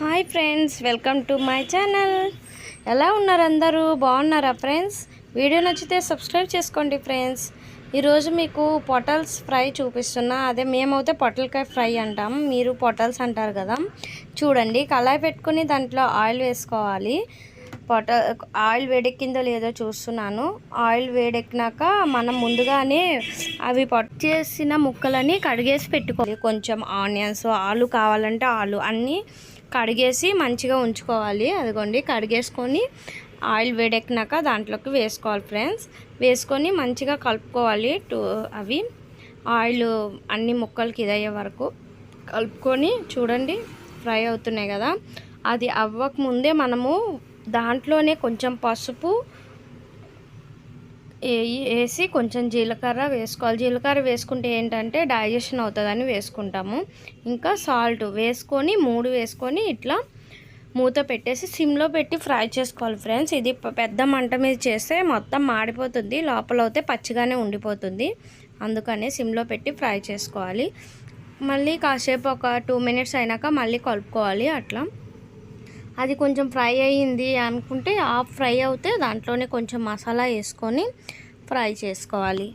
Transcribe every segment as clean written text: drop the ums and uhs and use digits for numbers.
Hi friends, welcome to my channel. ఎలా ఉన్నారు అందరూ? బాగున్నారా ఫ్రెండ్స్? వీడియో నచ్చితే సబ్స్క్రైబ్ చేసుకోండి ఫ్రెండ్స్. ఈరోజు మీకు పొటల్స్ ఫ్రై చూపిస్తున్నా. అదే మేమైతే పొటల్కాయ ఫ్రై అంటాం, మీరు పొటల్స్ అంటారు కదా. చూడండి, కళాయి పెట్టుకుని దాంట్లో ఆయిల్ వేసుకోవాలి. ఆయిల్ వేడెక్కిందో లేదో చూస్తున్నాను. ఆయిల్ వేడెక్కినాక మనం ముందుగానే అవి చేసిన ముక్కలని కడిగేసి పెట్టుకోవాలి. కొంచెం ఆనియన్స్, ఆలు కావాలంటే ఆలు అన్నీ కడిగేసి మంచిగా ఉంచుకోవాలి. అదిగోండి, కడిగేసుకొని ఆయిల్ వేడెక్కినాక దాంట్లోకి వేసుకోవాలి ఫ్రెండ్స్. వేసుకొని మంచిగా కలుపుకోవాలి. అవి ఆయిల్ అన్ని ముక్కలకి ఇదయ్యే వరకు కలుపుకొని చూడండి, ఫ్రై అవుతున్నాయి కదా. అది అవ్వకముందే మనము దాంట్లోనే కొంచెం పసుపు వేసి కొంచెం జీలకర్ర వేసుకోవాలి. జీలకర్ర వేసుకుంటే ఏంటంటే డైజెషన్ అవుతుందని వేసుకుంటాము. ఇంకా సాల్ట్ వేసుకొని 3 వేసుకొని ఇట్లా మూత పెట్టేసి సిమ్లో పెట్టి ఫ్రై చేసుకోవాలి ఫ్రెండ్స్. ఇది పెద్ద మంట మీద చేస్తే మొత్తం మాడిపోతుంది, లోపల అయితే పచ్చిగానే ఉండిపోతుంది. అందుకనే సిమ్లో పెట్టి ఫ్రై చేసుకోవాలి. మళ్ళీ కాసేపు ఒక 2 మినిట్స్ అయినాక మళ్ళీ కలుపుకోవాలి. అట్లా అది కొంచెం ఫ్రై అయ్యింది అనుకుంటే హాఫ్ ఫ్రై అవుతే దాంట్లోనే కొంచెం మసాలా వేసుకొని ఫ్రై చేసుకోవాలి.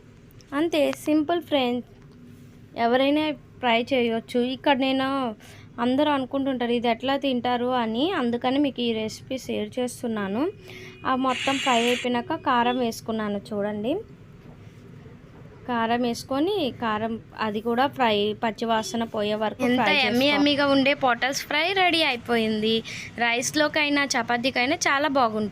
అంతే, సింపుల్ ఫ్రెండ్స్. ఎవరైనా ఫ్రై చేయవచ్చు. ఇక్కడ నేను అందరూ అనుకుంటుంటారు ఇది ఎట్లా తింటారు అని, అందుకని మీకు ఈ రెసిపీ షేర్ చేస్తున్నాను. ఆ మొత్తం ఫ్రై అయిపోయినాక కారం వేసుకున్నాను. చూడండి, కారం వేసుకొని అది కూడా ఫ్రై పచ్చివాసన పోయే వరకు ఎంత ఎమ్మీగా ఉండే పొటల్స్ ఫ్రై రెడీ అయిపోయింది. రైస్లోకైనా చపాతీకైనా చాలా బాగుంటుంది.